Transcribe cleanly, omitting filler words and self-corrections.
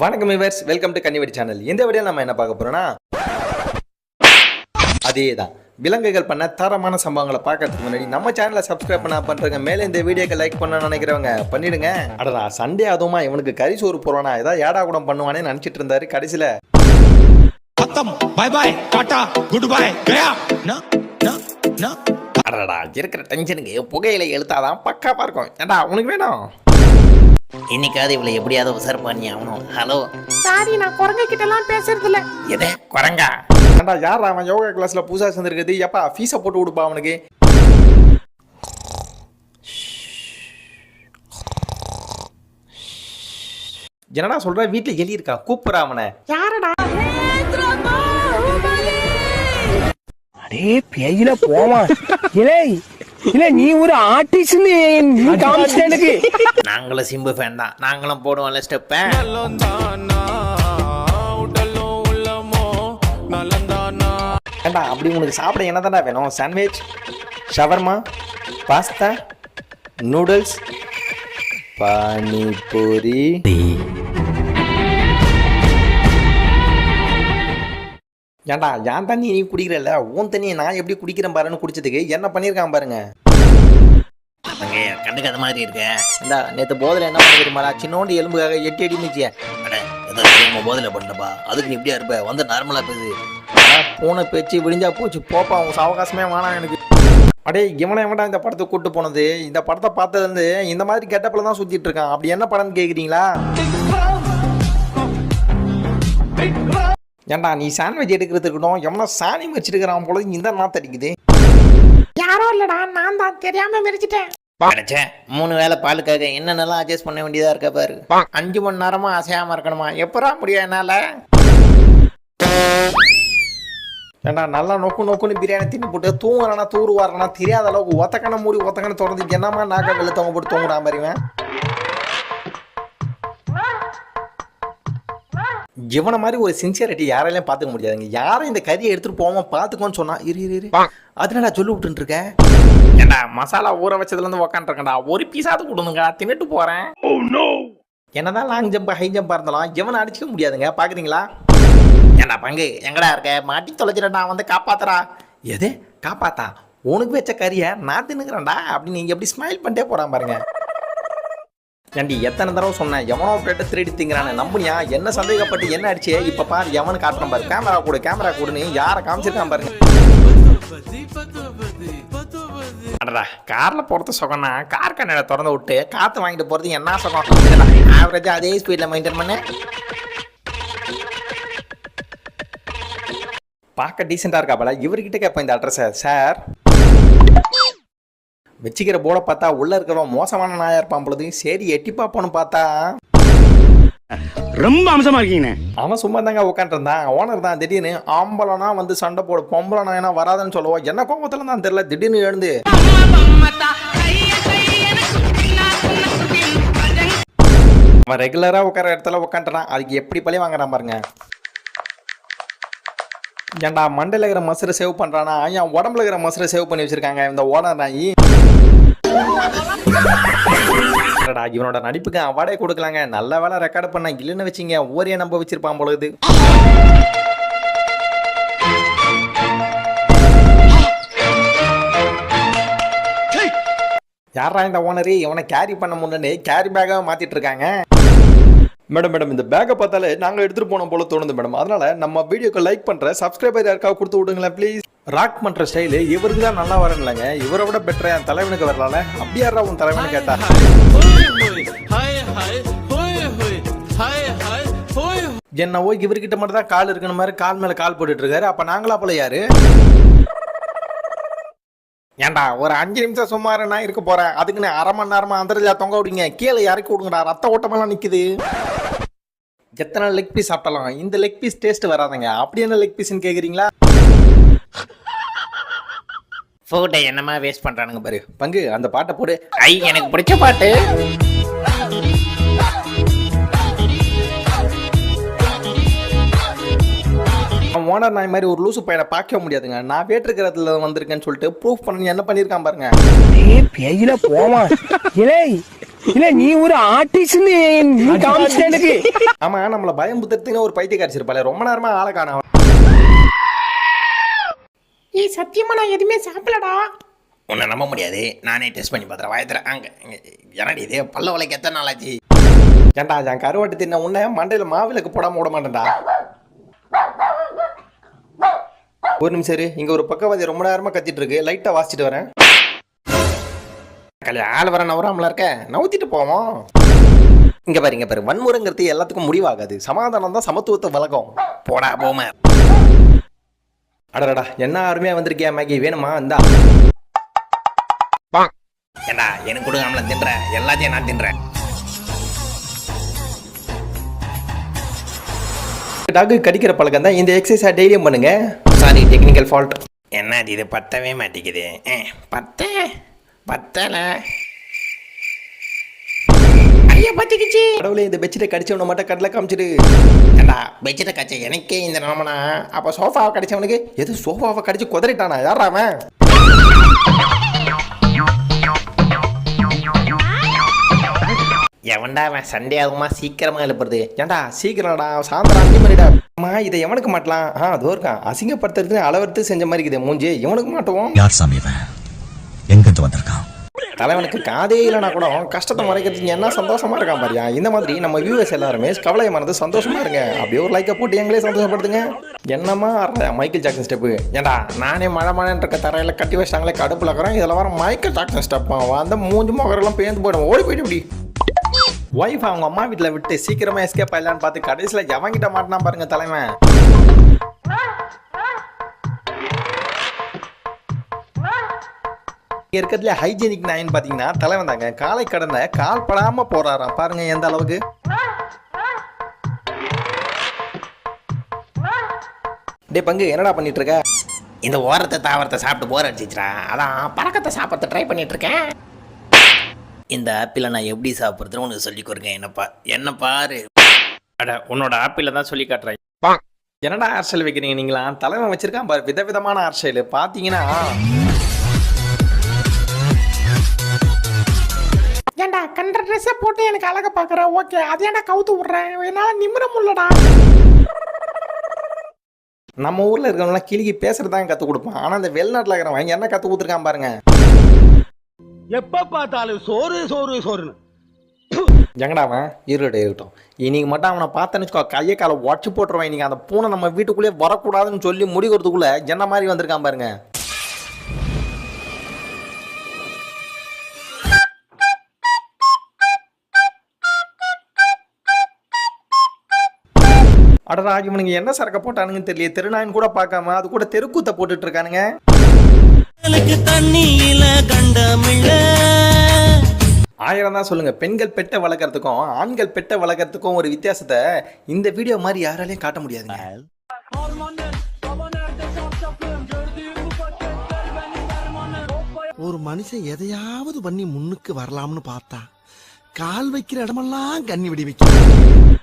வணக்கம் viewers, welcome to கன்னிவெடி channel. இந்த video நம்ம என்ன பார்க்க போறோம்னா, அதேதான் விலங்குகள் பண்ண தரமான சம்பவங்களை பார்க்கறதுக்கு முன்னாடி நம்ம சேனலை சப்ஸ்கிரைப் பண்றவங்க மேலே இந்த வீடியோக்கு லைக் பண்ண நினைக்கிறவங்க பண்ணிடுங்க. அடடா, சண்டே அதுவுமா இவனுக்கு கறி சோறு போறானா, ஏதாவது ஏடா கூட பண்ணுவானே நினைச்சிட்டு இருந்தாரு. கடைசியில அடடா, இருக்கிற டென்ஷனுக்கு புகையில எழுத்தாதான் பக்காவா இருக்கும். ஏண்டா உனக்கு வேணும்? இன்னைக்காவது இவளை எப்படியாவது உசார் பண்ணி ஆகணும். ஹலோ சாரி, நான் குரங்க கிட்ட எல்லாம் பேசுறது இல்ல. எதே குரங்கா? ஏண்டா யார் அவன் யோகா கிளாஸ்ல புதுசா சேர்ந்துருக்குது? எப்பா ஃபீஸை போட்டு கொடுப்பா அவனுக்கு. என்னடா சொல்ற? வீட்டுல எலி இருக்கா? கூப்பிடுறா அவனை. யாரடா? அடே பேயில போமா. இல்ல நீ ஒரு ஆர்டிஸ்ட், நீ காமிச்சிட்டே. நாங்களும் சிம்பு ஃபேன் தான், நாங்களும் போடுவோம்ல ஸ்டெப்ப. ஏண்டா அப்படி உனக்கு சாப்பிட என்னதான்டா வேணும்? Sandwich, shawarma, pasta, noodles, panipuri. ஏண்டா என் தண்ணி நீ குடிக்கிறல்ல, உன் தண்ணியை நான் எப்படி குடிக்கிறேன் பாருன்னு குடிச்சதுக்கு என்ன பண்ணியிருக்கான் பாருங்க. அங்கே கண்டுக்காத மாதிரி இருக்க. ஏண்டா நேற்று போதில் என்ன பண்ண தெரியுமாடா? சின்னோண்டு எலும்புக்காக 8 அடி மிச்சிய. அட ஏதோ தெரியாம போதில் பண்ணப்பா, அதுக்கு நீ இப்படியா இருப்ப? வந்து நார்மலா பேசு. பூனை பேச்சு விடிஞ்சா போச்சு போப்பா, உன் அவகாசமே வேணாம் எனக்கு. அடே இவனை எவன்டா இந்த படத்தை கூட்டு போனது? இந்த படத்தை பார்த்ததுலேருந்து இந்த மாதிரி கெட்டப்பில் தான் சுற்றிட்டு இருக்கான். அப்படி என்ன படம்னு கேட்குறீங்களா? ஏண்டா நீ சாண்ட்விச் எடுக்கிறதுக்கட்டும் எவனா சாணி வச்சிருக்கிறான் போல இந்த நாத்து அடிக்குது. யாரோ இல்லடா, நான் தான் தெரியாம மிரிச்சிட்டேன். கிடைச்ச 3 வேளை பாலுக்காக என்னென்னலாம் அட்ஜஸ்ட் பண்ண வேண்டியதா இருக்க பாரு. 5 மணி நேரமா அசையாம இருக்கணுமா? எப்படா முடியும் என்னால? ஏண்டா நல்லா நோக்குன்னு பிரியாணி தின்னு போட்டு தூங்குறானா தூருவாரானா தெரியாத அளவுக்கு ஒத்தக்கணை மூடி ஒத்தக்கணை தொடர்ந்து என்னமா நாக்க வெளில தொங்க போட்டு தூங்குறான் பாருவேன். இவனை மாதிரி ஒரு சின்சியரிட்டி யாராலையும் பார்த்துக்க முடியாதுங்க. யாரும் இந்த கறியை எடுத்துட்டு போவோம் பார்த்துக்கோன்னு சொன்னா இரு அதனால சொல்லி விட்டுட்டு இருக்கேன். ஏண்டா மசாலா ஊற வச்சதுல இருந்து உக்காந்துருக்கேன்டா, ஒரு பீஸாவது கொடுங்க, தின்னுட்டு போறேன். என்னதான் லாங் ஜம்ப் ஹை ஜம்பாக இருந்தாலும் இவனை அடிச்சிக்க முடியாதுங்க. பாக்குறீங்களா? ஏண்டா பங்கு எங்கடா இருக்க? மாட்டி தொலைச்சிடா, வந்து காப்பாத்துறா. எது காப்பாத்தா? உனக்கு வச்ச கறியை நான் தின்னுக்கிறேன்டா அப்படின்னு நீங்க எப்படி ஸ்மைல் பண்ணிட்டே போறான் பாருங்க. ஏண்டி எத்தனை தடவை சொன்னேன், எவனோ பிளேட்டை திருடி திங்கிறானே, நம்புனியா? என்ன சந்தேகப்பட்டு என்ன அடிச்சு இப்ப பாரு எவனு காட்டுறான் பாரு. கேமரா கூடன்னு யாரை காமிச்சிருக்கான் பாருங்க. அடடா, கார்ல போறது சுகம்னா கார் கண்ணாடி திறந்து விட்டு காத்து வாங்கிட்டு போறது என்ன சுகம்? ஆவரேஜா அதே ஸ்பீட்ல மெயின்டைன் பண்ண. பார்க்க டீசெண்டா இருக்கா போல. இவர்கிட்ட கேட்பேன் இந்த அட்ரஸை. சார் வச்சுக்கிற போர்டை பார்த்தா உள்ள இருக்கிறவன் மோசமான நாயா இருப்பான் பொழுது. சரி எட்டி பார்ப்போன்னு பார்த்தா ரொம்ப அம்சமா இருக்கீங்க. அவன் சும்மா தாங்க உட்காந்து இருந்தான். ஓனர் தான் திடீர்னு ஆம்பளனா வந்து சண்டை போடு, பொம்பளனா ஏன்னா வராதுன்னு சொல்லுவோம். என்ன கோபத்துல தான் தெரியல, திடீர்னு எழுந்து அவன் ரெகுலரா உட்கார இடத்துல உட்காந்துட்டான். அதுக்கு எப்படி பழி வாங்குறான் பாருங்க. ஏன்டா மண்டையில் இருக்கிற மசுரை சேவ் பண்றானா? என் உடம்புல இருக்கிற மசுரை சேவ் பண்ணி வச்சிருக்காங்க இந்த ஓனர் நாயி. இவனோட நடிப்புக்கு அவார்டே கொடுக்கலாங்க. நல்ல வேலை ரெக்கார்டு பண்ண இல்லைன்னு வச்சிங்க ஊரே நம்ப வச்சிருப்பான் பொழுது. யாரா இந்த ஓனரு? இவனை கேரி பண்ண முன்னே கேரி பேக்காக மாத்திட்டு இருக்காங்க. மேடம் இந்த பேக்கை பார்த்தாலே நாங்கள் எடுத்துட்டு போன போல தோணுது மேடம். அதனால நம்ம வீடியோக்கு லைக் பண்ற சப்ஸ்கிரைபர் யாருக்காவது கொடுத்து விடுங்களேன் ப்ளீஸ். ராக் பண்ற ஸ்டைலு இவருக்கு தான் நல்லா வரணும்லங்க. இவரை விட பெட்டரா என் தலைவனுக்கு வரலாம்ல. அப்படியாரா உன் தலைவனு கேட்டா? என்னவோ இவர்கிட்ட மட்டும் தான் கால் இருக்கணும் மாதிரி கால் மேல கால் போட்டுட்டு இருக்காரு. அப்ப நாங்களா போல யாரு? ஏண்டா ஒரு 5 நிமிஷம் சும்மாரு நான் இருக்க போறேன், அதுக்குன்னு அரை மணி நேரமா அந்த தொங்க விடுங்க. கீழே இறக்கி விடுங்கடா, ரத்த ஓட்டமெல்லாம் நிக்குது. எத்தனை லெக் பீஸ் சாப்பிடலாம், இந்த லெக் பீஸ் டேஸ்ட் வராதுங்க. அப்படி என்ன லெக் பீஸ்ன்னு கேக்குறீங்களா? ஃபுட்டை என்னமா வேஸ்ட் பண்றானுங்க பாரு. பங்கு அந்த பாட்டை போடு. ஐ எனக்கு பிடிச்ச பாட்டு. ஓனர் நாய் மாதிரி ஒரு லூசு பையனை பார்க்க முடியாதுங்க. நான் வேற்றுக்கிறதுல வந்திருக்கேன்னு சொல்லிட்டு ப்ரூஃப் பண்ணி என்ன பண்ணியிருக்கான் பாருங்க. பேயில போமா. இல்ல நீ ஒரு ஆர்டிஸ்ட் நீ காமிச்சிட்ட எனக்கு. ஆமா, நம்மள பயம் புத்தத்துக்கு ஒரு பைத்தியக்காரச்சி இருப்பாளே, ரொம்ப நேரமா ஆளை காணோம். ஏய் சத்தியமா நான் எதுவுமே சாப்பிடலடா. உன்னை நம்ப முடியாது, நானே டெஸ்ட் பண்ணி பார்த்துறேன். வாயத்துல அங்கே என்னடி இது பல்ல வளைக்க எத்தனை நாள் ஆச்சு? ஏன்டா என் கருவாட்டு தின்ன உன்னை மண்டையில மாவிளக்கு போடாம விட மாட்டேன்டா. ஒரு நிமிஷம் இரு, இங்க ஒரு பக்கவாதி ரொம்ப நேரமா கத்திட்டு இருக்கு, லைட்டா வாசிச்சுட்டு வரேன். ஆள் வர நவராமல இருக்க, நவுத்திட்டு போவோம். இங்க பாரு, வன்முறைங்கிறது எல்லாத்துக்கும் முடிவாகாது. சமாதானம் தான் சமத்துவத்தை வழக்கம். போடா போம. அடடா, என்ன அருமையா வந்திருக்கியா மேகி, வேணுமா? இந்தா. ஏண்டா எனக்கு கொடுக்காமல தின்ற, எல்லாத்தையும் நான் தின்றேன். டாக்கு கடிக்கிற பழக்கம் தான். இந்த எக்ஸசைஸை டெய்லியும் பண்ணுங்க. Sorry, technical fault. என்ன இது பத்தவே மாட்டேங்குது. பத்தல ஐயா பத்திக்கிச்சு. கடவுளே, இந்த பெட்ஷீட்டை கடிச்சவனை மட்டும் கடலை காமிச்சிடு. ஏண்டா பெட்ஷீட்டை கச்ச எனக்கே இந்த நிலமனா? அப்போ சோஃபாவை கடிச்சவனுக்கு எது சோஃபாவை கடிச்சு குதறிட்டானா? யாரா அவன்? எவன்டா அவன் சண்டே ஆகுமா சீக்கிரமா எழுப்புறது? ஏன்டா சீக்கிரம்டா, சாயந்தரம் 5 மணிடா. அம்மா, இதை எவனுக்கு மாட்டலாம்? அதோ இருக்கான். அசிங்கப்படுத்துறது அளவறுத்து செஞ்ச மாதிரி இருக்குது மூஞ்சி. இவனுக்கு மாட்டுவோம். யார் சாமி இவன்? எங்கிருந்து வந்திருக்கான்? தலைவனுக்கு காதே இல்லைனா கூட கஷ்டத்தை மறைக்கிறதுக்கு என்ன சந்தோஷமா இருக்கான் பாரியா. இந்த மாதிரி நம்ம வியூவர்ஸ் எல்லாருமே கவலையை மறந்து சந்தோஷமா இருங்க. அப்படியே ஒரு லைக்கை போட்டு எங்களே சந்தோஷப்படுத்துங்க. என்னமா மைக்கேல் ஜாக்சன் ஸ்டெப்பு? ஏண்டா நானே மழை இருக்க தரையில கட்டி வச்சிட்டாங்களே, கடுப்புல இருக்கிறேன். இதில் வர மைக்கேல் ஜாக்சன் ஸ்டெப்பா அந்த மூஞ்சி முகரெல்லாம் பேந்து போயிடும். ஓடி போயிட்டு இப்படி ஒய்ஃப் அவங்க அம்மா வீட்டில் விட்டு சீக்கிரமா எஸ்கேப் ஆயிடலான்னு பார்த்து கடைசியில் எவங்கிட்ட மாட்டினா பாருங்க தலைவன். இங்கே இருக்கிறதுல ஹைஜீனிக் நாயின்னு பார்த்தீங்கன்னா தலைவன் தாங்க. காலை கடந்த கால் படாமல் போறாராம் பாருங்க எந்த அளவுக்கு. டே பங்கு, என்னடா பண்ணிட்டு இருக்க? இந்த ஓரத்தை தாவரத்தை சாப்பிட்டு போர் அடிச்சிச்சுடா, அதான் பறக்கத்தை சாப்பிட்றத ட்ரை பண்ணிட்டு இருக்கேன். இந்த ஆப்பிளை நான் எப்படி சாப்பிட்றதுன்னு உனக்கு சொல்லி கொடுங்க. என்ன பாரு. அட உன்னோட ஆப்பிள் தான் சொல்லி காட்டுறேன். என்னடா ஹேர் ஸ்டைல் வைக்கிறீங்க நீங்களா? தலைவன் வச்சிருக்கான் பாரு விதவிதமான ஹேர் ஸ்டைல். பார்த்தீங்கன்னா ஏண்டா கண்ட ட்ரெஸ்ஸை போட்டு எனக்கு அழகா பார்க்குறேன். ஓகே, அது ஏன்டா கவுத்து விட்றேன்? என்னால் நிமிர முடியலடா. நம்ம ஊரில் இருக்கிறவங்களாம் கிளிக்கு பேசுறதாங்க கற்றுக் கொடுப்பான். ஆனால் அந்த வெளிநாட்டில் இருக்கிறவங்க என்ன கற்றுக் கொடுத்துருக்கான் பாருங்க. எப்ப பார்த்தாலும் சோறு சோறு சோறுன்னு. எங்கடா அவன்? இருக்கட்டும். இன்னைக்கு மட்டும் அவனை பார்த்தேன்னு வச்சுக்கோ, கையை காலை உடச்சு போட்டுருவான். இன்னைக்கு அந்த பூனை நம்ம வீட்டுக்குள்ளேயே வரக்கூடாதுன்னு சொல்லி முடிக்கிறதுக்குள்ள என்ன மாதிரி வந்திருக்கான் பாருங்க. அடடா, இவனுங்க என்ன சரக்க போட்டானுங்கன்னு தெரியல. தெருநாயன் கூட பார்க்காம அது கூட தெருக்கூத்த போட்டுட்டு இருக்கானுங்க. தண்ணியில கண்டமில்ல. 1000 தான் சொல்லுங்க, பெண்கள் பெட்டை வளர்க்கறதுக்கும் ஆண்கள் பெட்டை வளர்க்கறதுக்கும் ஒரு வித்தியாசத்தை இந்த வீடியோ மாதிரி யாராலையும் காட்ட முடியாதுங்க. ஒரு மனுஷன் எதையாவது பண்ணி முன்னுக்கு வரலாம்னு பார்த்தா கால் வைக்கிற இடமெல்லாம் கண்ணி விடி வைக்க.